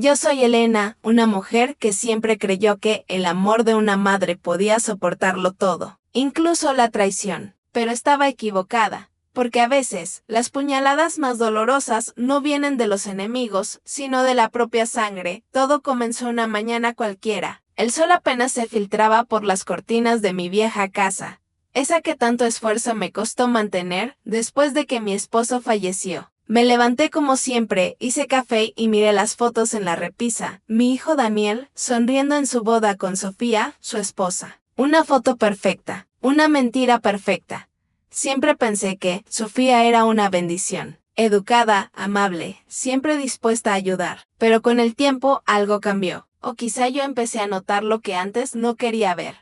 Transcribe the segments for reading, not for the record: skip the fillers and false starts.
Yo soy Elena, una mujer que siempre creyó que el amor de una madre podía soportarlo todo, incluso la traición. Pero estaba equivocada, porque a veces las puñaladas más dolorosas no vienen de los enemigos, sino de la propia sangre. Todo comenzó una mañana cualquiera. El sol apenas se filtraba por las cortinas de mi vieja casa, esa que tanto esfuerzo me costó mantener después de que mi esposo falleció. Me levanté como siempre, hice café y miré las fotos en la repisa. Mi hijo Daniel, sonriendo en su boda con Sofía, su esposa. Una foto perfecta, una mentira perfecta. Siempre pensé que Sofía era una bendición. Educada, amable, siempre dispuesta a ayudar. Pero con el tiempo algo cambió. O quizá yo empecé a notar lo que antes no quería ver.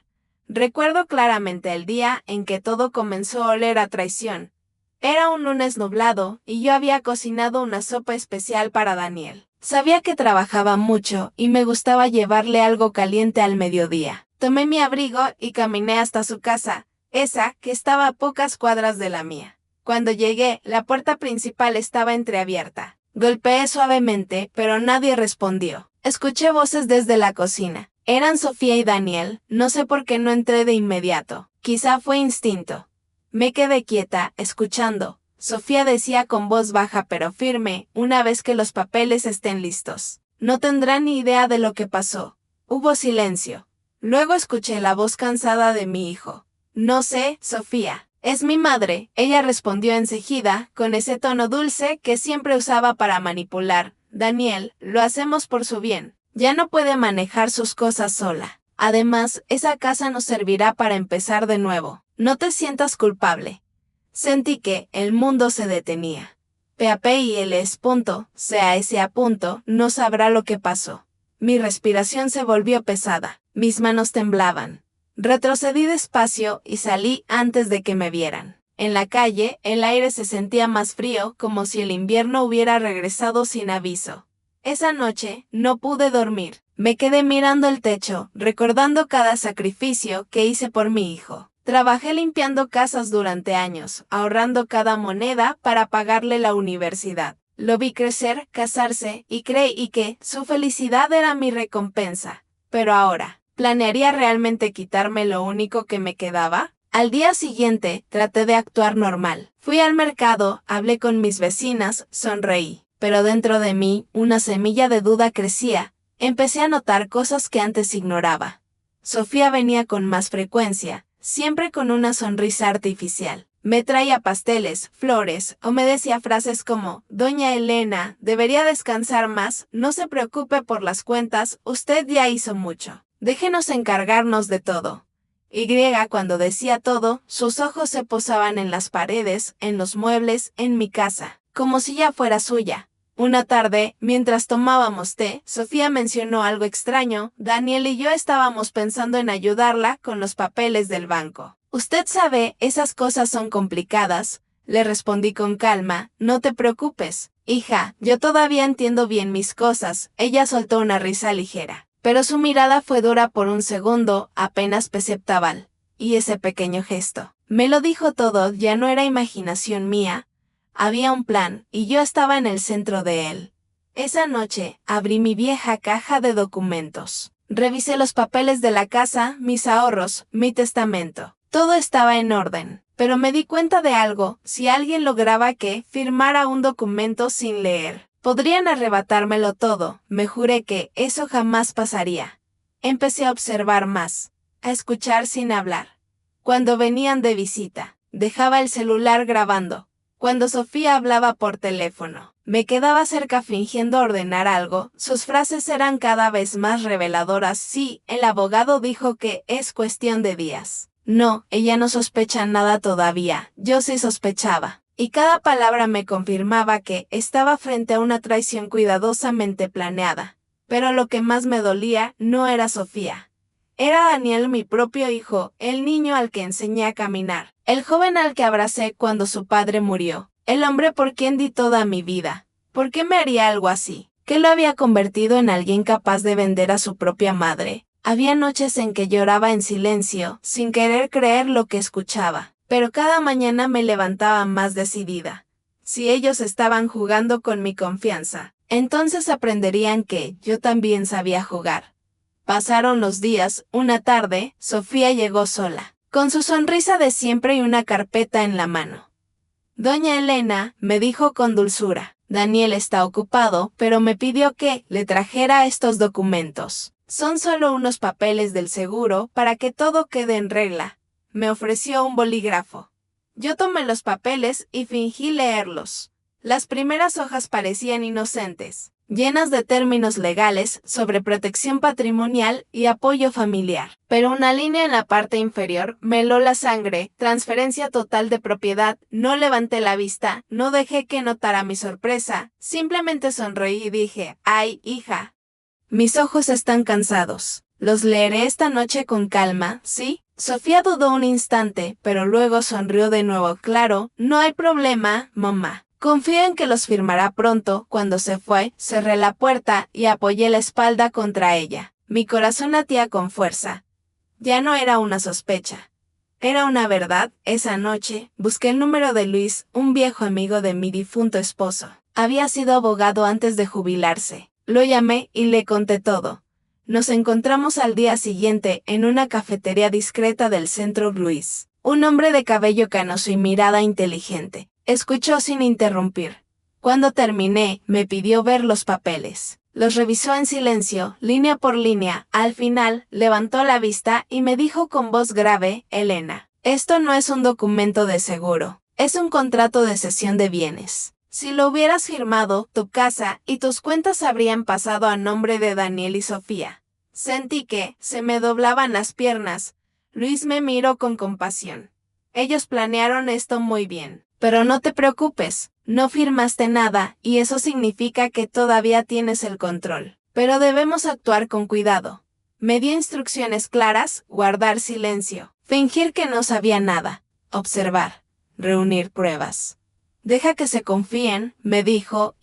Recuerdo claramente el día en que todo comenzó a oler a traición. Era un lunes nublado y yo había cocinado una sopa especial para Daniel. Sabía que trabajaba mucho y me gustaba llevarle algo caliente al mediodía. Tomé mi abrigo y caminé hasta su casa, esa que estaba a pocas cuadras de la mía. Cuando llegué, la puerta principal estaba entreabierta. Golpeé suavemente, pero nadie respondió. Escuché voces desde la cocina. Eran Sofía y Daniel, no sé por qué no entré de inmediato. Quizá fue instinto. Me quedé quieta, escuchando. Sofía decía con voz baja pero firme, una vez que los papeles estén listos. No tendrán ni idea de lo que pasó. Hubo silencio. Luego escuché la voz cansada de mi hijo. No sé, Sofía. Es mi madre, ella respondió enseguida, con ese tono dulce que siempre usaba para manipular. Daniel, lo hacemos por su bien. Ya no puede manejar sus cosas sola. Además, esa casa nos servirá para empezar de nuevo. No te sientas culpable. Sentí que el mundo se detenía. PAPILS. CASA. No sabrá lo que pasó. Mi respiración se volvió pesada. Mis manos temblaban. Retrocedí despacio y salí antes de que me vieran. En la calle, el aire se sentía más frío, como si el invierno hubiera regresado sin aviso. Esa noche no pude dormir. Me quedé mirando el techo, recordando cada sacrificio que hice por mi hijo. Trabajé limpiando casas durante años, ahorrando cada moneda para pagarle la universidad. Lo vi crecer, casarse, y creí que su felicidad era mi recompensa. Pero ahora, ¿planearía realmente quitarme lo único que me quedaba? Al día siguiente, traté de actuar normal. Fui al mercado, hablé con mis vecinas, sonreí. Pero dentro de mí, una semilla de duda crecía. Empecé a notar cosas que antes ignoraba. Sofía venía con más frecuencia, siempre con una sonrisa artificial. Me traía pasteles, flores, o me decía frases como, Doña Elena, debería descansar más, no se preocupe por las cuentas, usted ya hizo mucho. Déjenos encargarnos de todo. Cuando decía todo, sus ojos se posaban en las paredes, en los muebles, en mi casa, como si ya fuera suya. Una tarde, mientras tomábamos té, Sofía mencionó algo extraño. Daniel y yo estábamos pensando en ayudarla con los papeles del banco. Usted sabe, esas cosas son complicadas, le respondí con calma. No te preocupes, hija, yo todavía entiendo bien mis cosas. Ella soltó una risa ligera. Pero su mirada fue dura por un segundo, apenas perceptible. Y ese pequeño gesto. Me lo dijo todo, ya no era imaginación mía. Había un plan, y yo estaba en el centro de él. Esa noche, abrí mi vieja caja de documentos. Revisé los papeles de la casa, mis ahorros, mi testamento. Todo estaba en orden. Pero me di cuenta de algo, si alguien lograba que firmara un documento sin leer. Podrían arrebatármelo todo, me juré que eso jamás pasaría. Empecé a observar más, a escuchar sin hablar. Cuando venían de visita, dejaba el celular grabando. Cuando Sofía hablaba por teléfono, me quedaba cerca fingiendo ordenar algo. Sus frases eran cada vez más reveladoras. Sí, el abogado dijo que es cuestión de días. No, ella no sospecha nada todavía, yo sí sospechaba. Y cada palabra me confirmaba que estaba frente a una traición cuidadosamente planeada. Pero lo que más me dolía no era Sofía. Era Daniel, mi propio hijo, el niño al que enseñé a caminar, el joven al que abracé cuando su padre murió, el hombre por quien di toda mi vida. ¿Por qué me haría algo así? ¿Qué lo había convertido en alguien capaz de vender a su propia madre? Había noches en que lloraba en silencio, sin querer creer lo que escuchaba. Pero cada mañana me levantaba más decidida. Si ellos estaban jugando con mi confianza, Entonces aprenderían que yo también sabía jugar. Pasaron los días. Una tarde, Sofía llegó sola, con su sonrisa de siempre y una carpeta en la mano. Doña Elena, me dijo con dulzura, Daniel está ocupado, pero me pidió que le trajera estos documentos. Son solo unos papeles del seguro para que todo quede en regla. Me ofreció un bolígrafo. Yo tomé los papeles y fingí leerlos. Las primeras hojas parecían inocentes, llenas de términos legales sobre protección patrimonial y apoyo familiar. Pero una línea en la parte inferior me heló la sangre, transferencia total de propiedad. No levanté la vista, no dejé que notara mi sorpresa, simplemente sonreí y dije, ¡ay, hija! Mis ojos están cansados. Los leeré esta noche con calma, ¿sí? Sofía dudó un instante, pero luego sonrió de nuevo. Claro, no hay problema, mamá. Confío en que los firmará pronto. Cuando se fue, cerré la puerta y apoyé la espalda contra ella. Mi corazón latía con fuerza. Ya no era una sospecha. Era una verdad. Esa noche, busqué el número de Luis, un viejo amigo de mi difunto esposo. Había sido abogado antes de jubilarse. Lo llamé y le conté todo. Nos encontramos al día siguiente en una cafetería discreta del centro. Luis, un hombre de cabello canoso y mirada inteligente, escuchó sin interrumpir. Cuando terminé, me pidió ver los papeles. Los revisó en silencio, línea por línea. Al final, levantó la vista y me dijo con voz grave, Elena, esto no es un documento de seguro, es un contrato de cesión de bienes. Si lo hubieras firmado, tu casa y tus cuentas habrían pasado a nombre de Daniel y Sofía. Sentí que se me doblaban las piernas. Luis me miró con compasión. Ellos planearon esto muy bien. Pero no te preocupes, no firmaste nada, y eso significa que todavía tienes el control. Pero debemos actuar con cuidado. Me dio instrucciones claras, guardar silencio, fingir que no sabía nada, observar, reunir pruebas. Deja que se confíen, me dijo,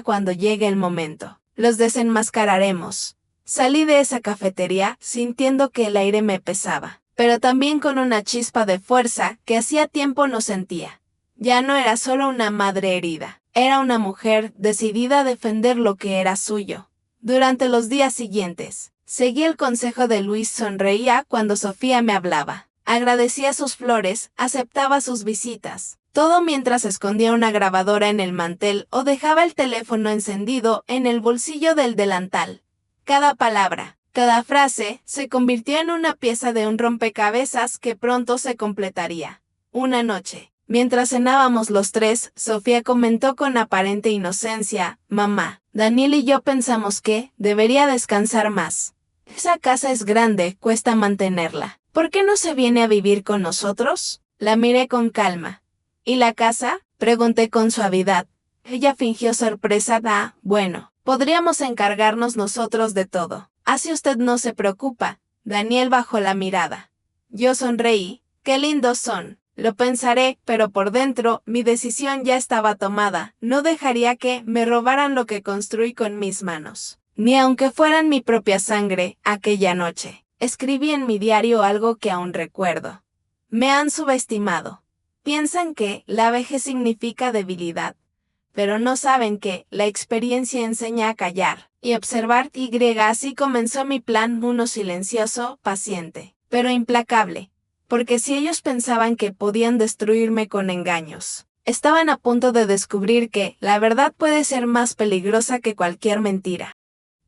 cuando llegue el momento. Los desenmascararemos. Salí de esa cafetería sintiendo que el aire me pesaba, pero también con una chispa de fuerza que hacía tiempo no sentía. Ya no era solo una madre herida, era una mujer decidida a defender lo que era suyo. Durante los días siguientes, seguí el consejo de Luis. Sonreía cuando Sofía me hablaba. Agradecía sus flores, aceptaba sus visitas. Todo mientras escondía una grabadora en el mantel o dejaba el teléfono encendido en el bolsillo del delantal. Cada palabra, cada frase, se convirtió en una pieza de un rompecabezas que pronto se completaría. Una noche, mientras cenábamos los tres, Sofía comentó con aparente inocencia, mamá, Daniel y yo pensamos que debería descansar más. Esa casa es grande, cuesta mantenerla. ¿Por qué no se viene a vivir con nosotros? La miré con calma. ¿Y la casa? Pregunté con suavidad. Ella fingió sorpresa. Bueno, podríamos encargarnos nosotros de todo. Así usted no se preocupa. Daniel bajó la mirada. Yo sonreí. Qué lindos son. Lo pensaré, pero por dentro, mi decisión ya estaba tomada. No dejaría que me robaran lo que construí con mis manos. Ni aunque fueran mi propia sangre. Aquella noche, escribí en mi diario algo que aún recuerdo. Me han subestimado. Piensan que la vejez significa debilidad, pero no saben que la experiencia enseña a callar y observar. Así comenzó mi plan, uno silencioso, paciente, pero implacable, porque si ellos pensaban que podían destruirme con engaños, estaban a punto de descubrir que la verdad puede ser más peligrosa que cualquier mentira.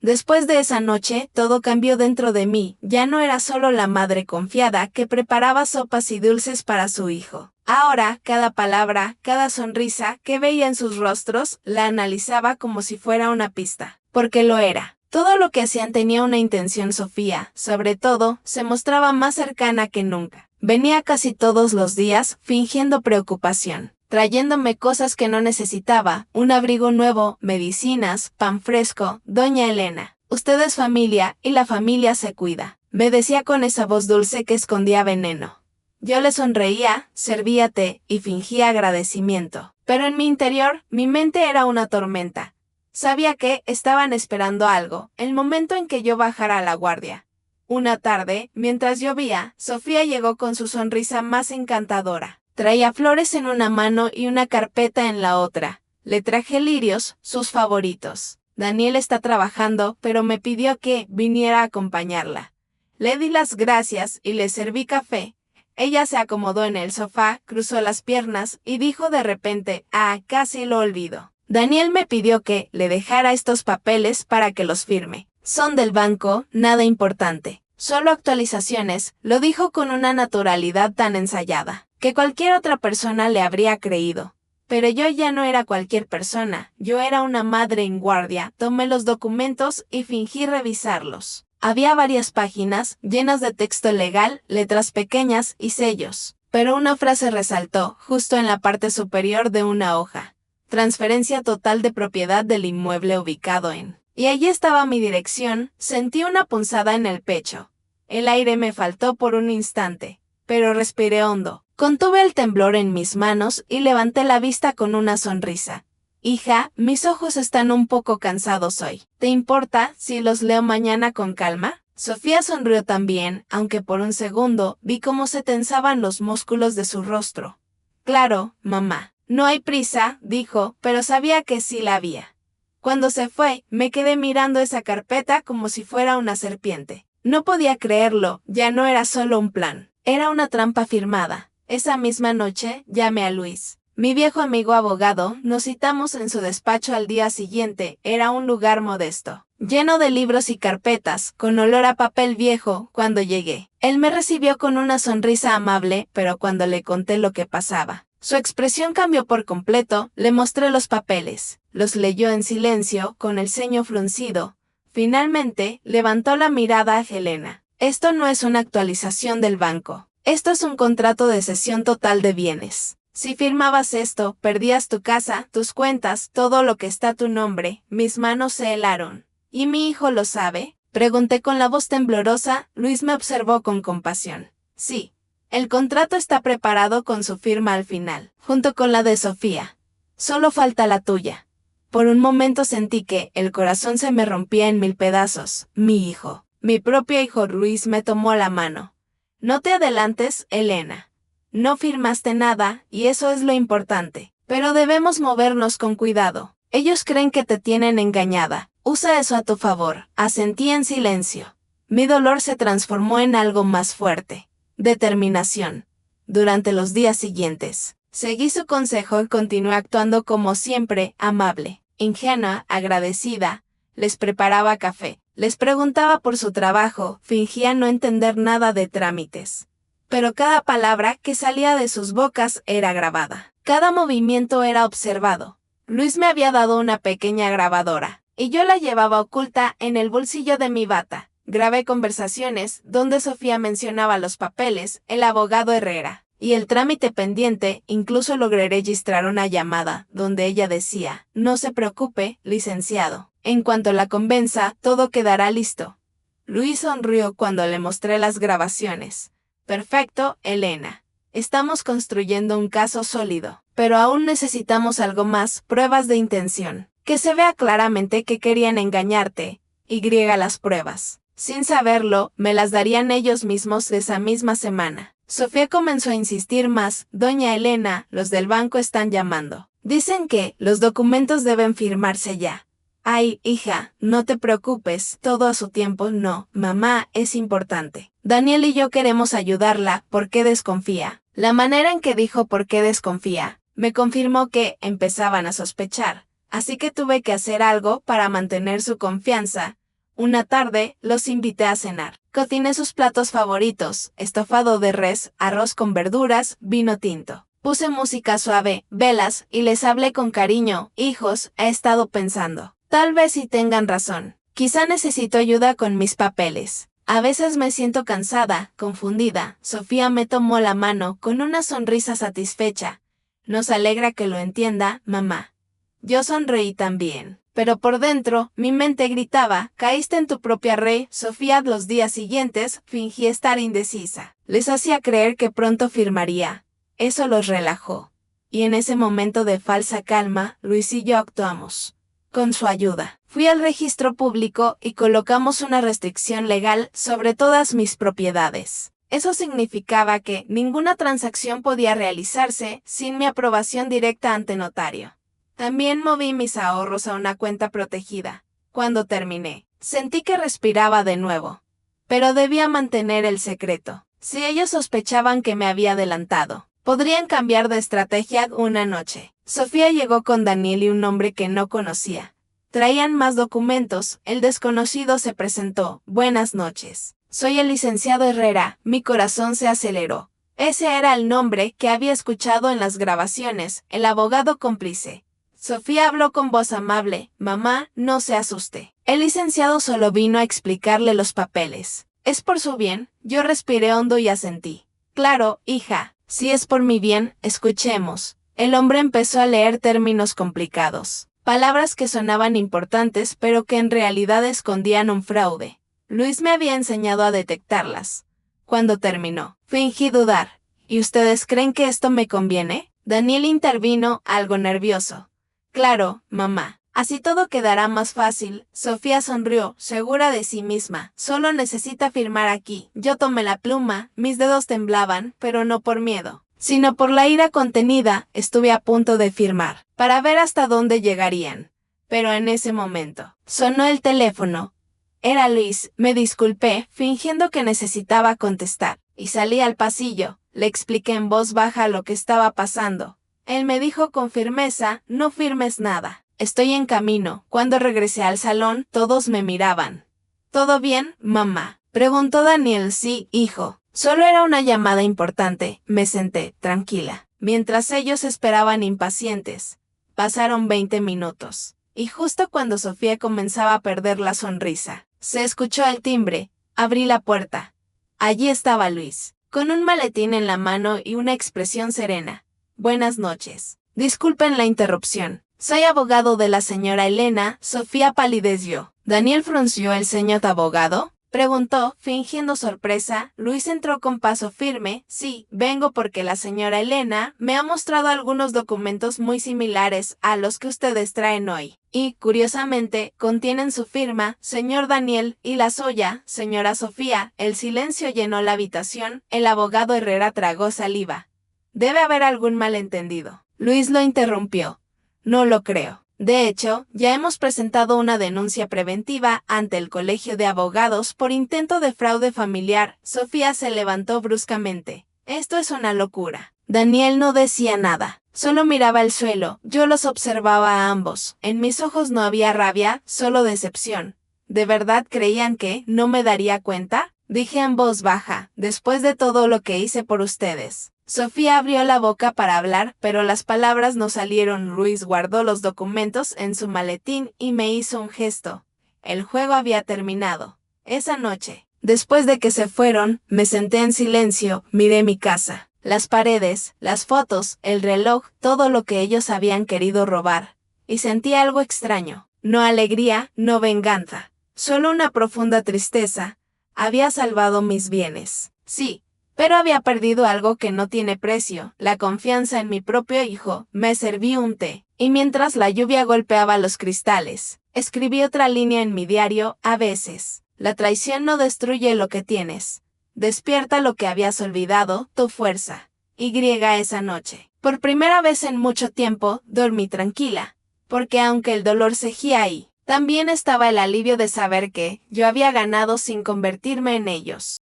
Después de esa noche, todo cambió dentro de mí. Ya no era solo la madre confiada que preparaba sopas y dulces para su hijo. Ahora, cada palabra, cada sonrisa que veía en sus rostros, la analizaba como si fuera una pista. Porque lo era. Todo lo que hacían tenía una intención. Sofía, sobre todo, se mostraba más cercana que nunca. Venía casi todos los días, fingiendo preocupación, trayéndome cosas que no necesitaba, un abrigo nuevo, medicinas, pan fresco. Doña Elena, usted es familia y la familia se cuida, me decía con esa voz dulce que escondía veneno. Yo le sonreía, servía té y fingía agradecimiento, pero en mi interior, mi mente era una tormenta. Sabía que estaban esperando algo, el momento en que yo bajara la guardia. Una tarde, mientras llovía, Sofía llegó con su sonrisa más encantadora. Traía flores en una mano y una carpeta en la otra. Le traje lirios, sus favoritos. Daniel está trabajando, pero me pidió que viniera a acompañarla. Le di las gracias y le serví café. Ella se acomodó en el sofá, cruzó las piernas y dijo de repente, casi lo olvido. Daniel me pidió que le dejara estos papeles para que los firme. Son del banco, nada importante. Solo actualizaciones, lo dijo con una naturalidad tan ensayada, que cualquier otra persona le habría creído. Pero yo ya no era cualquier persona, yo era una madre en guardia. Tomé los documentos y fingí revisarlos. Había varias páginas, llenas de texto legal, letras pequeñas y sellos. Pero una frase resaltó, justo en la parte superior de una hoja. Transferencia total de propiedad del inmueble ubicado en... Y allí estaba mi dirección. Sentí una punzada en el pecho. El aire me faltó por un instante, pero respiré hondo. Contuve el temblor en mis manos y levanté la vista con una sonrisa. Hija, mis ojos están un poco cansados hoy. ¿Te importa si los leo mañana con calma? Sofía sonrió también, aunque por un segundo vi cómo se tensaban los músculos de su rostro. Claro, mamá. No hay prisa, dijo, pero sabía que sí la había. Cuando se fue, me quedé mirando esa carpeta como si fuera una serpiente. No podía creerlo, ya no era solo un plan. Era una trampa firmada. Esa misma noche, llamé a Luis. Mi viejo amigo abogado, nos citamos en su despacho al día siguiente. Era un lugar modesto, lleno de libros y carpetas, con olor a papel viejo. Cuando llegué, él me recibió con una sonrisa amable, pero cuando le conté lo que pasaba, su expresión cambió por completo. Le mostré los papeles. Los leyó en silencio, con el ceño fruncido. Finalmente, levantó la mirada a Helena. Esto no es una actualización del banco. Esto es un contrato de cesión total de bienes. Si firmabas esto, perdías tu casa, tus cuentas, todo lo que está a tu nombre. Mis manos se helaron. ¿Y mi hijo lo sabe? Pregunté con la voz temblorosa. Luis me observó con compasión. Sí. El contrato está preparado con su firma al final, junto con la de Sofía. Solo falta la tuya. Por un momento sentí que el corazón se me rompía en mil pedazos. Mi hijo, mi propio hijo. Luis me tomó la mano. No te adelantes, Helena. No firmaste nada, y eso es lo importante. Pero debemos movernos con cuidado. Ellos creen que te tienen engañada. Usa eso a tu favor. Asentí en silencio. Mi dolor se transformó en algo más fuerte. Determinación. Durante los días siguientes, seguí su consejo y continué actuando como siempre, amable, ingenua, agradecida. Les preparaba café. Les preguntaba por su trabajo. Fingía no entender nada de trámites. Pero cada palabra que salía de sus bocas era grabada. Cada movimiento era observado. Luis me había dado una pequeña grabadora, y yo la llevaba oculta en el bolsillo de mi bata. Grabé conversaciones donde Sofía mencionaba los papeles, el abogado Herrera, y el trámite pendiente. Incluso logré registrar una llamada donde ella decía: no se preocupe, licenciado. En cuanto la convenza, todo quedará listo. Luis sonrió cuando le mostré las grabaciones. Perfecto, Helena. Estamos construyendo un caso sólido, pero aún necesitamos algo más, pruebas de intención. Que se vea claramente que querían engañarte. Las pruebas. Sin saberlo, me las darían ellos mismos esa misma semana. Sofía comenzó a insistir más. Doña Helena, los del banco están llamando. Dicen que los documentos deben firmarse ya. Ay, hija, no te preocupes, todo a su tiempo. No, mamá, es importante. Daniel y yo queremos ayudarla. ¿Por qué desconfía? La manera en que dijo ¿por qué desconfía? Me confirmó que empezaban a sospechar. Así que tuve que hacer algo para mantener su confianza. Una tarde, los invité a cenar. Cociné sus platos favoritos: estofado de res, arroz con verduras, vino tinto. Puse música suave, velas, y les hablé con cariño. Hijos, he estado pensando. Tal vez sí tengan razón. Quizá necesito ayuda con mis papeles. A veces me siento cansada, confundida. Sofía me tomó la mano con una sonrisa satisfecha. Nos alegra que lo entienda, mamá. Yo sonreí también. Pero por dentro, mi mente gritaba: caíste en tu propia red. Sofía. Los días siguientes, fingí estar indecisa. Les hacía creer que pronto firmaría. Eso los relajó. Y en ese momento de falsa calma, Luis y yo actuamos. Con su ayuda, fui al registro público y colocamos una restricción legal sobre todas mis propiedades. Eso significaba que ninguna transacción podía realizarse sin mi aprobación directa ante notario. También moví mis ahorros a una cuenta protegida. Cuando terminé, sentí que respiraba de nuevo. Pero debía mantener el secreto. Si ellos sospechaban que me había adelantado, podrían cambiar de estrategia una noche. Sofía llegó con Daniel y un hombre que no conocía. Traían más documentos. El desconocido se presentó. Buenas noches. Soy el licenciado Herrera. Mi corazón se aceleró. Ese era el nombre que había escuchado en las grabaciones, el abogado cómplice. Sofía habló con voz amable. Mamá, no se asuste. El licenciado solo vino a explicarle los papeles. Es por su bien. Yo respiré hondo y asentí. Claro, hija. Si es por mi bien, escuchemos. El hombre empezó a leer términos complicados. Palabras que sonaban importantes pero que en realidad escondían un fraude. Luis me había enseñado a detectarlas. Cuando terminó, fingí dudar. ¿Y ustedes creen que esto me conviene? Daniel intervino, algo nervioso. Claro, mamá. Así todo quedará más fácil. Sofía sonrió, segura de sí misma. Solo necesita firmar aquí. Yo tomé la pluma, mis dedos temblaban, pero no por miedo, sino por la ira contenida. Estuve a punto de firmar, para ver hasta dónde llegarían. Pero en ese momento, sonó el teléfono. Era Luis. Me disculpé, fingiendo que necesitaba contestar, y salí al pasillo. Le expliqué en voz baja lo que estaba pasando. Él me dijo con firmeza, no firmes nada. Estoy en camino. Cuando regresé al salón, todos me miraban. ¿Todo bien, mamá?, preguntó Daniel. Sí, hijo. Solo era una llamada importante. Me senté, tranquila, mientras ellos esperaban impacientes. Pasaron 20 minutos. Y justo cuando Sofía comenzaba a perder la sonrisa, se escuchó el timbre. Abrí la puerta. Allí estaba Luis, con un maletín en la mano y una expresión serena. Buenas noches. Disculpen la interrupción. Soy abogado de la señora Elena. Sofía palideció. ¿Daniel frunció el ceño? ¿Abogado?, preguntó, fingiendo sorpresa. Luis entró con paso firme. Sí, vengo porque la señora Elena me ha mostrado algunos documentos muy similares a los que ustedes traen hoy. Y, curiosamente, contienen su firma, señor Daniel, y la suya, señora Sofía. El silencio llenó la habitación. El abogado Herrera tragó saliva. Debe haber algún malentendido. Luis lo interrumpió. No lo creo. De hecho, ya hemos presentado una denuncia preventiva ante el Colegio de Abogados por intento de fraude familiar. Sofía se levantó bruscamente. Esto es una locura. Daniel no decía nada. Solo miraba el suelo. Yo los observaba a ambos. En mis ojos no había rabia, solo decepción. ¿De verdad creían que no me daría cuenta?, dije en voz baja, después de todo lo que hice por ustedes. Sofía abrió la boca para hablar, pero las palabras no salieron. Luis guardó los documentos en su maletín y me hizo un gesto. El juego había terminado. Esa noche, después de que se fueron, me senté en silencio, miré mi casa, las paredes, las fotos, el reloj, todo lo que ellos habían querido robar. Y sentí algo extraño. No alegría, no venganza. Solo una profunda tristeza. Había salvado mis bienes. Sí. Pero había perdido algo que no tiene precio, la confianza en mi propio hijo. Me serví un té, y mientras la lluvia golpeaba los cristales, escribí otra línea en mi diario. A veces, la traición no destruye lo que tienes. Despierta lo que habías olvidado, tu fuerza. Y esa noche, por primera vez en mucho tiempo, dormí tranquila, porque aunque el dolor seguía ahí, también estaba el alivio de saber que yo había ganado sin convertirme en ellos.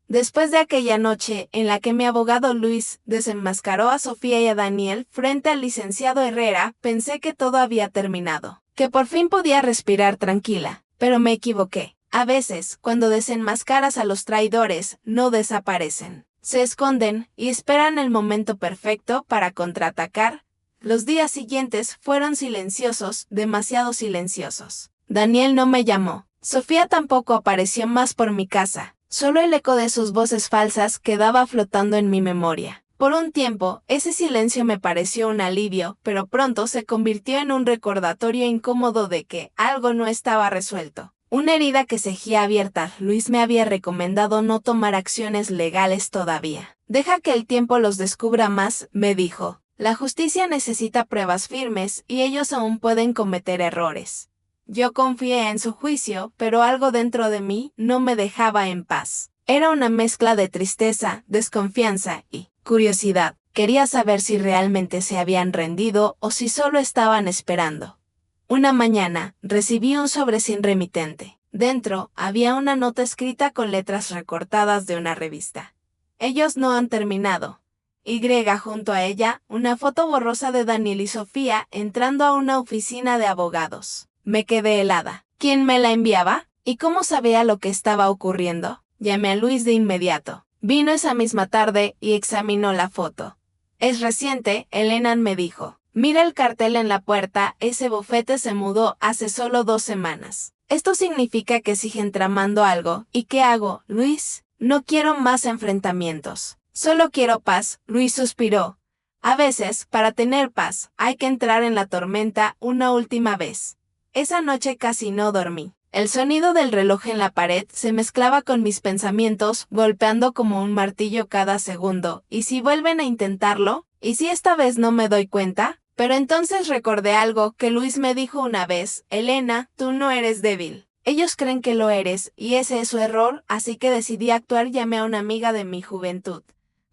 Después de aquella noche en la que mi abogado Luis desenmascaró a Sofía y a Daniel frente al licenciado Herrera, pensé que todo había terminado, que por fin podía respirar tranquila, pero me equivoqué. A veces, cuando desenmascaras a los traidores, no desaparecen. Se esconden y esperan el momento perfecto para contraatacar. Los días siguientes fueron silenciosos, demasiado silenciosos. Daniel no me llamó. Sofía tampoco apareció más por mi casa. Solo el eco de sus voces falsas quedaba flotando en mi memoria. Por un tiempo, ese silencio me pareció un alivio, pero pronto se convirtió en un recordatorio incómodo de que algo no estaba resuelto. Una herida que seguía abierta. Luis me había recomendado no tomar acciones legales todavía. Deja que el tiempo los descubra más, me dijo. La justicia necesita pruebas firmes y ellos aún pueden cometer errores. Yo confié en su juicio, pero algo dentro de mí no me dejaba en paz. Era una mezcla de tristeza, desconfianza y curiosidad. Quería saber si realmente se habían rendido o si solo estaban esperando. Una mañana, recibí un sobre sin remitente. Dentro, había una nota escrita con letras recortadas de una revista. Ellos no han terminado. Y junto a ella, una foto borrosa de Daniel y Sofía entrando a una oficina de abogados. Me quedé helada. ¿Quién me la enviaba? ¿Y cómo sabía lo que estaba ocurriendo? Llamé a Luis de inmediato. Vino esa misma tarde y examinó la foto. Es reciente, Elena me dijo. Mira el cartel en la puerta, ese bufete se mudó hace solo 2 semanas. Esto significa que siguen tramando algo. ¿Y qué hago, Luis? No quiero más enfrentamientos. Solo quiero paz, Luis suspiró. A veces, para tener paz, hay que entrar en la tormenta una última vez. Esa noche casi no dormí. El sonido del reloj en la pared se mezclaba con mis pensamientos, golpeando como un martillo cada segundo. ¿Y si vuelven a intentarlo? ¿Y si esta vez no me doy cuenta? Pero entonces recordé algo que Luis me dijo una vez. Elena, tú no eres débil. Ellos creen que lo eres, y ese es su error, así que decidí actuar. Llamé a una amiga de mi juventud,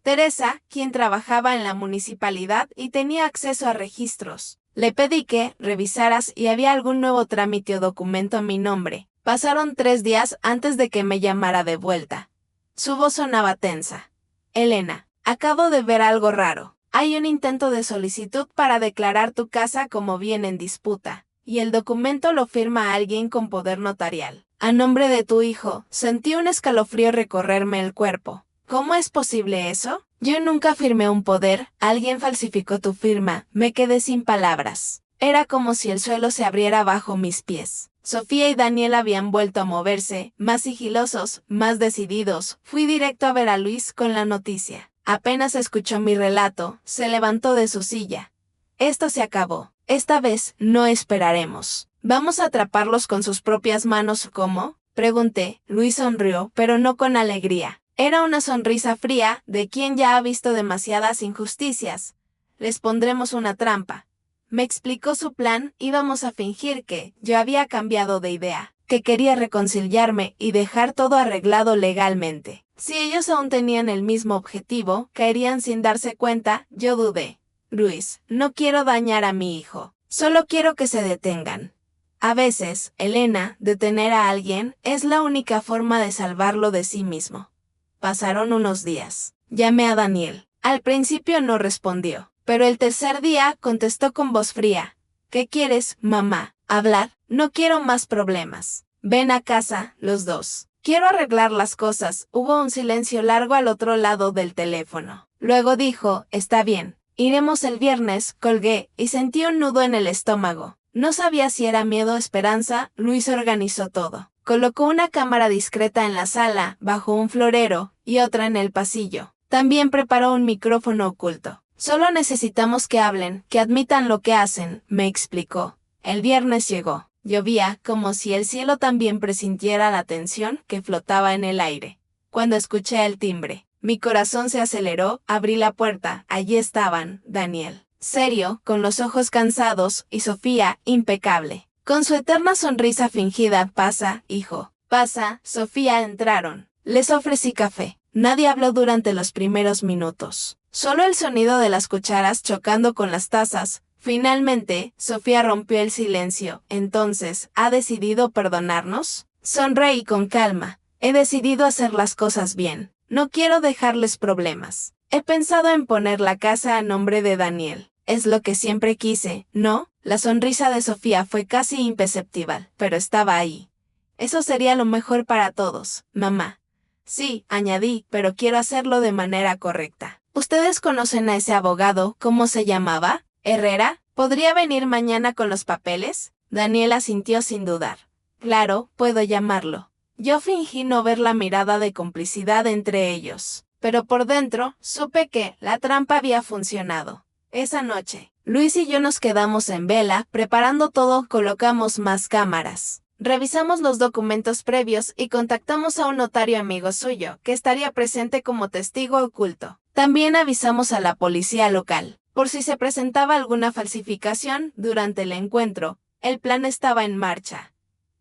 Teresa, quien trabajaba en la municipalidad y tenía acceso a registros. Le pedí que revisaras y había algún nuevo trámite o documento a mi nombre. Pasaron 3 días antes de que me llamara de vuelta. Su voz sonaba tensa. Elena, acabo de ver algo raro. Hay un intento de solicitud para declarar tu casa como bien en disputa, y el documento lo firma alguien con poder notarial. A nombre de tu hijo, sentí un escalofrío recorrerme el cuerpo. ¿Cómo es posible eso? Yo nunca firmé un poder, alguien falsificó tu firma, me quedé sin palabras. Era como si el suelo se abriera bajo mis pies. Sofía y Daniel habían vuelto a moverse, más sigilosos, más decididos. Fui directo a ver a Luis con la noticia. Apenas escuchó mi relato, se levantó de su silla. Esto se acabó. Esta vez no esperaremos. ¿Vamos a atraparlos con sus propias manos? ¿Cómo? Pregunté. Luis sonrió, pero no con alegría. Era una sonrisa fría, de quien ya ha visto demasiadas injusticias. Les pondremos una trampa. Me explicó su plan. Íbamos a fingir que yo había cambiado de idea, que quería reconciliarme y dejar todo arreglado legalmente. Si ellos aún tenían el mismo objetivo, caerían sin darse cuenta. Yo dudé. Luis, no quiero dañar a mi hijo. Solo quiero que se detengan. A veces, Elena, detener a alguien es la única forma de salvarlo de sí mismo. Pasaron unos días. Llamé a Daniel. Al principio no respondió, pero el tercer día contestó con voz fría. ¿Qué quieres, mamá? ¿Hablar? No quiero más problemas. Ven a casa, los dos. Quiero arreglar las cosas. Hubo un silencio largo al otro lado del teléfono. Luego dijo, está bien. Iremos el viernes. Colgué y sentí un nudo en el estómago. No sabía si era miedo o esperanza. Luis organizó todo. Colocó una cámara discreta en la sala, bajo un florero, y otra en el pasillo. También preparó un micrófono oculto. Solo necesitamos que hablen, que admitan lo que hacen, me explicó. El viernes llegó. Llovía, como si el cielo también presintiera la tensión que flotaba en el aire. Cuando escuché el timbre, mi corazón se aceleró, abrí la puerta. Allí estaban, Daniel, serio, con los ojos cansados, y Sofía, impecable. Con su eterna sonrisa fingida. Pasa, hijo. Pasa. Sofía entraron. Les ofrecí café. Nadie habló durante los primeros minutos. Solo el sonido de las cucharas chocando con las tazas. Finalmente, Sofía rompió el silencio. Entonces, ¿ha decidido perdonarnos? Sonreí con calma. He decidido hacer las cosas bien. No quiero dejarles problemas. He pensado en poner la casa a nombre de Daniel. Es lo que siempre quise, ¿no? La sonrisa de Sofía fue casi imperceptible, pero estaba ahí. Eso sería lo mejor para todos, mamá. Sí, añadí, pero quiero hacerlo de manera correcta. ¿Ustedes conocen a ese abogado? ¿Cómo se llamaba? ¿Herrera? ¿Podría venir mañana con los papeles? Daniel asintió sin dudar. Claro, puedo llamarlo. Yo fingí no ver la mirada de complicidad entre ellos, pero por dentro supe que la trampa había funcionado. Esa noche, Luis y yo nos quedamos en vela, preparando todo. Colocamos más cámaras. Revisamos los documentos previos y contactamos a un notario amigo suyo, que estaría presente como testigo oculto. También avisamos a la policía local, por si se presentaba alguna falsificación durante el encuentro. El plan estaba en marcha.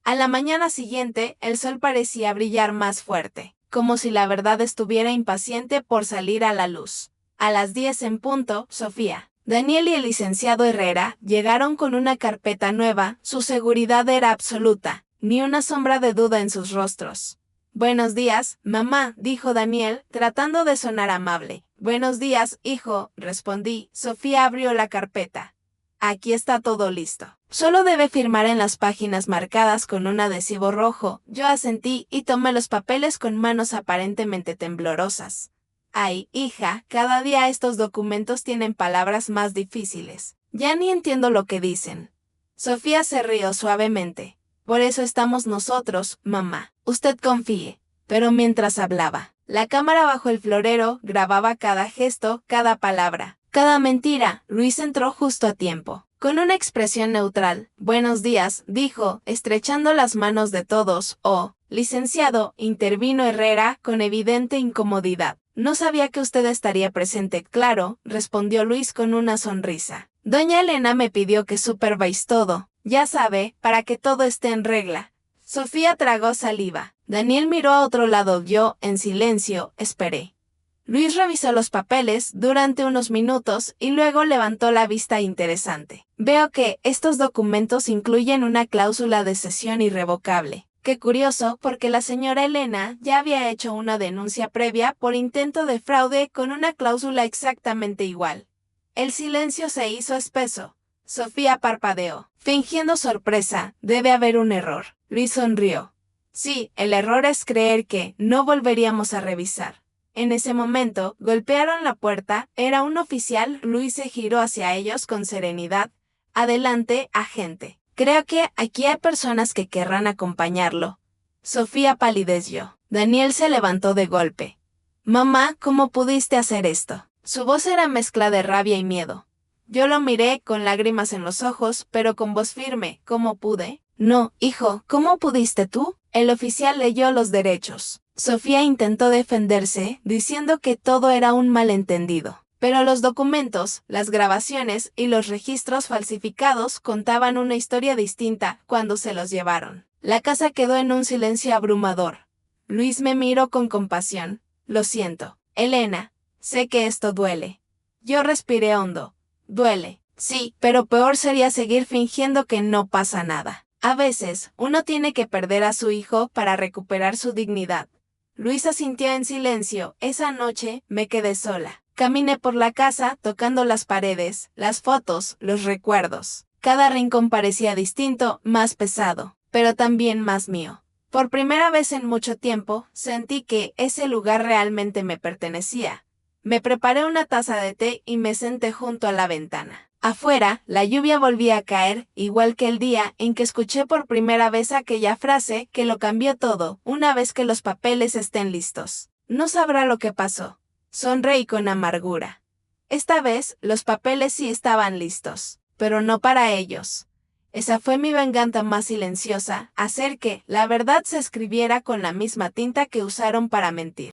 A la mañana siguiente, el sol parecía brillar más fuerte, como si la verdad estuviera impaciente por salir a la luz. A las 10 en punto, Sofía, Daniel y el licenciado Herrera llegaron con una carpeta nueva, su seguridad era absoluta, ni una sombra de duda en sus rostros. Buenos días, mamá, dijo Daniel, tratando de sonar amable. Buenos días, hijo, respondí. Sofía abrió la carpeta. Aquí está todo listo. Solo debe firmar en las páginas marcadas con un adhesivo rojo. Yo asentí y tomé los papeles con manos aparentemente temblorosas. Ay, hija, cada día estos documentos tienen palabras más difíciles. Ya ni entiendo lo que dicen. Sofía se rió suavemente. Por eso estamos nosotros, mamá. Usted confíe. Pero mientras hablaba, la cámara bajo el florero grababa cada gesto, cada palabra, cada mentira. Luis entró justo a tiempo. Con una expresión neutral, buenos días, dijo, estrechando las manos de todos. Oh, licenciado, intervino Herrera con evidente incomodidad. No sabía que usted estaría presente. Claro, respondió Luis con una sonrisa. Doña Elena me pidió que supervise todo. Ya sabe, para que todo esté en regla. Sofía tragó saliva. Daniel miró a otro lado. Yo, en silencio, esperé. Luis revisó los papeles durante unos minutos y luego levantó la vista interesante. Veo que estos documentos incluyen una cláusula de cesión irrevocable. Qué curioso, porque la señora Elena ya había hecho una denuncia previa por intento de fraude con una cláusula exactamente igual. El silencio se hizo espeso. Sofía parpadeó, fingiendo sorpresa. Debe haber un error. Luis sonrió. Sí, el error es creer que no volveríamos a revisar. En ese momento, golpearon la puerta. Era un oficial. Luis se giró hacia ellos con serenidad. Adelante, agente. Creo que aquí hay personas que querrán acompañarlo. Sofía palideció. Daniel se levantó de golpe. Mamá, ¿cómo pudiste hacer esto? Su voz era mezcla de rabia y miedo. Yo lo miré con lágrimas en los ojos, pero con voz firme. ¿Cómo pude? No, hijo, ¿cómo pudiste tú? El oficial leyó los derechos. Sofía intentó defenderse, diciendo que todo era un malentendido. Pero los documentos, las grabaciones y los registros falsificados contaban una historia distinta cuando se los llevaron. La casa quedó en un silencio abrumador. Luis me miró con compasión. Lo siento, Elena. Sé que esto duele. Yo respiré hondo. Duele. Sí, pero peor sería seguir fingiendo que no pasa nada. A veces, uno tiene que perder a su hijo para recuperar su dignidad. Luis asintió en silencio. Esa noche me quedé sola. Caminé por la casa, tocando las paredes, las fotos, los recuerdos. Cada rincón parecía distinto, más pesado, pero también más mío. Por primera vez en mucho tiempo, sentí que ese lugar realmente me pertenecía. Me preparé una taza de té y me senté junto a la ventana. Afuera, la lluvia volvía a caer, igual que el día en que escuché por primera vez aquella frase que lo cambió todo. Una vez que los papeles estén listos, no sabrá lo que pasó. Sonreí con amargura. Esta vez, los papeles sí estaban listos, pero no para ellos. Esa fue mi venganza más silenciosa, hacer que la verdad se escribiera con la misma tinta que usaron para mentir.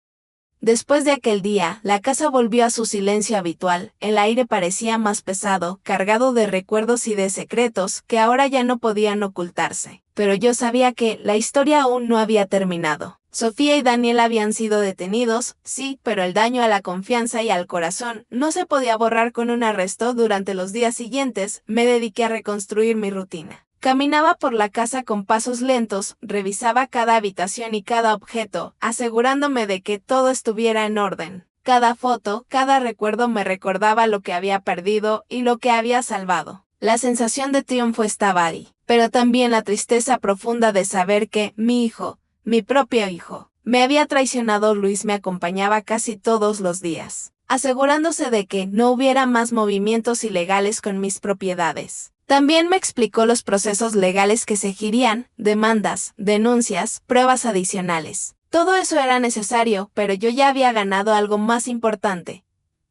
Después de aquel día, la casa volvió a su silencio habitual. El aire parecía más pesado, cargado de recuerdos y de secretos que ahora ya no podían ocultarse. Pero yo sabía que la historia aún no había terminado. Sofía y Daniel habían sido detenidos, sí, pero el daño a la confianza y al corazón no se podía borrar con un arresto. Durante los días siguientes, me dediqué a reconstruir mi rutina. Caminaba por la casa con pasos lentos, revisaba cada habitación y cada objeto, asegurándome de que todo estuviera en orden. Cada foto, cada recuerdo me recordaba lo que había perdido y lo que había salvado. La sensación de triunfo estaba ahí, pero también la tristeza profunda de saber que mi hijo, mi propio hijo, me había traicionado. Luis me acompañaba casi todos los días, asegurándose de que no hubiera más movimientos ilegales con mis propiedades. También me explicó los procesos legales que seguirían, demandas, denuncias, pruebas adicionales. Todo eso era necesario, pero yo ya había ganado algo más importante.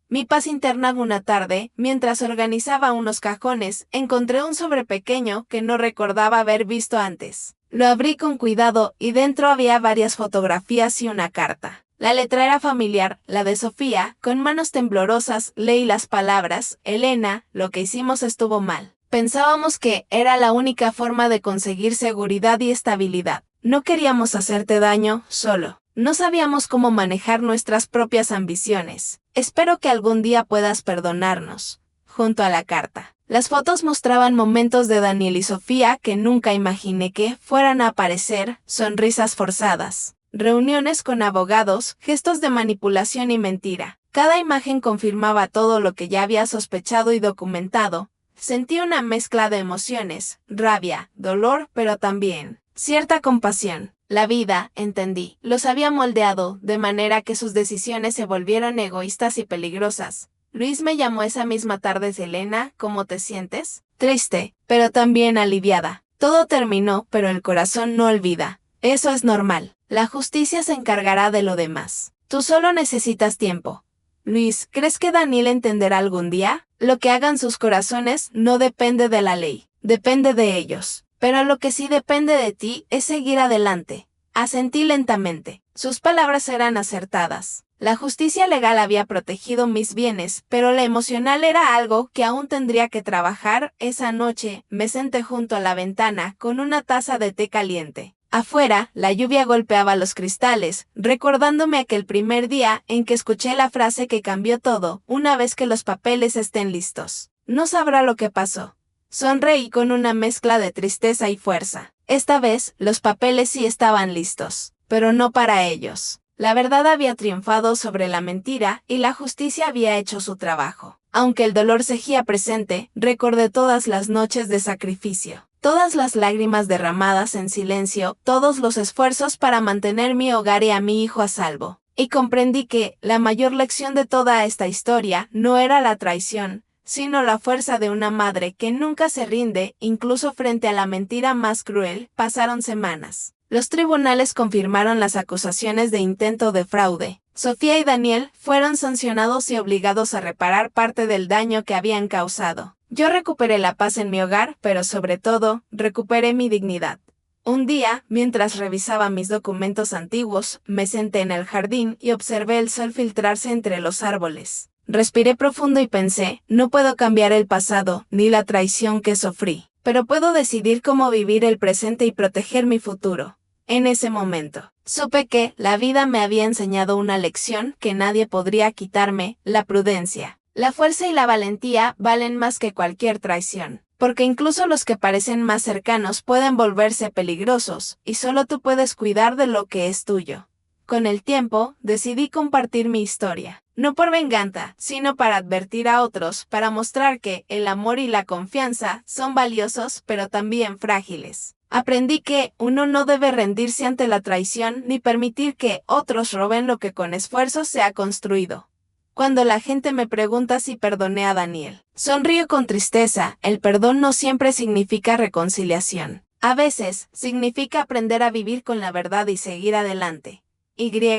Mi paz interna. Una tarde, mientras organizaba unos cajones, encontré un sobre pequeño que no recordaba haber visto antes. Lo abrí con cuidado y dentro había varias fotografías y una carta. La letra era familiar, la de Sofía. Con manos temblorosas leí las palabras: Elena, lo que hicimos estuvo mal. Pensábamos que era la única forma de conseguir seguridad y estabilidad. No queríamos hacerte daño, solo. No sabíamos cómo manejar nuestras propias ambiciones. Espero que algún día puedas perdonarnos. Junto a la carta. Las fotos mostraban momentos de Daniel y Sofía que nunca imaginé que fueran a aparecer, sonrisas forzadas, reuniones con abogados, gestos de manipulación y mentira. Cada imagen confirmaba todo lo que ya había sospechado y documentado. Sentí una mezcla de emociones, rabia, dolor, pero también cierta compasión. La vida, entendí, los había moldeado, de manera que sus decisiones se volvieron egoístas y peligrosas. Luis me llamó esa misma tarde. Selena, ¿cómo te sientes? Triste, pero también aliviada. Todo terminó, pero el corazón no olvida. Eso es normal. La justicia se encargará de lo demás. Tú solo necesitas tiempo. Luis, ¿crees que Daniel entenderá algún día? Lo que hagan sus corazones no depende de la ley, depende de ellos. Pero lo que sí depende de ti es seguir adelante. Asentí lentamente. Sus palabras eran acertadas. La justicia legal había protegido mis bienes, pero la emocional era algo que aún tendría que trabajar. Esa noche, me senté junto a la ventana con una taza de té caliente. Afuera, la lluvia golpeaba los cristales, recordándome aquel primer día en que escuché la frase que cambió todo: una vez que los papeles estén listos. No sabrá lo que pasó. Sonreí con una mezcla de tristeza y fuerza. Esta vez, los papeles sí estaban listos, pero no para ellos. La verdad había triunfado sobre la mentira y la justicia había hecho su trabajo. Aunque el dolor seguía presente, recordé todas las noches de sacrificio, todas las lágrimas derramadas en silencio, todos los esfuerzos para mantener mi hogar y a mi hijo a salvo. Y comprendí que la mayor lección de toda esta historia no era la traición, sino la fuerza de una madre que nunca se rinde, incluso frente a la mentira más cruel. Pasaron semanas. Los tribunales confirmaron las acusaciones de intento de fraude. Sofía y Daniel fueron sancionados y obligados a reparar parte del daño que habían causado. Yo recuperé la paz en mi hogar, pero sobre todo, recuperé mi dignidad. Un día, mientras revisaba mis documentos antiguos, me senté en el jardín y observé el sol filtrarse entre los árboles. Respiré profundo y pensé, no puedo cambiar el pasado, ni la traición que sufrí, pero puedo decidir cómo vivir el presente y proteger mi futuro. En ese momento, supe que la vida me había enseñado una lección que nadie podría quitarme: la prudencia. La fuerza y la valentía valen más que cualquier traición, porque incluso los que parecen más cercanos pueden volverse peligrosos, y solo tú puedes cuidar de lo que es tuyo. Con el tiempo, decidí compartir mi historia, no por venganza, sino para advertir a otros, para mostrar que el amor y la confianza son valiosos, pero también frágiles. Aprendí que uno no debe rendirse ante la traición ni permitir que otros roben lo que con esfuerzo se ha construido. Cuando la gente me pregunta si perdoné a Daniel, sonrío con tristeza. El perdón no siempre significa reconciliación. A veces, significa aprender a vivir con la verdad y seguir adelante.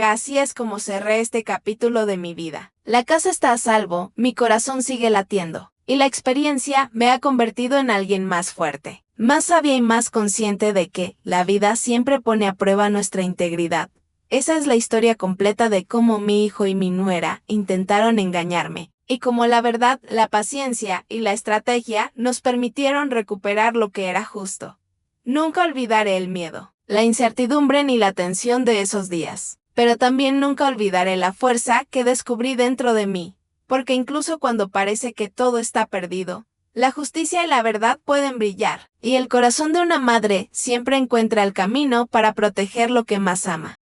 Así es como cerré este capítulo de mi vida. La casa está a salvo, mi corazón sigue latiendo, y la experiencia me ha convertido en alguien más fuerte, más sabia y más consciente de que la vida siempre pone a prueba nuestra integridad. Esa es la historia completa de cómo mi hijo y mi nuera intentaron engañarme, y cómo la verdad, la paciencia y la estrategia nos permitieron recuperar lo que era justo. Nunca olvidaré el miedo, la incertidumbre ni la tensión de esos días, pero también nunca olvidaré la fuerza que descubrí dentro de mí, porque incluso cuando parece que todo está perdido, la justicia y la verdad pueden brillar, y el corazón de una madre siempre encuentra el camino para proteger lo que más ama.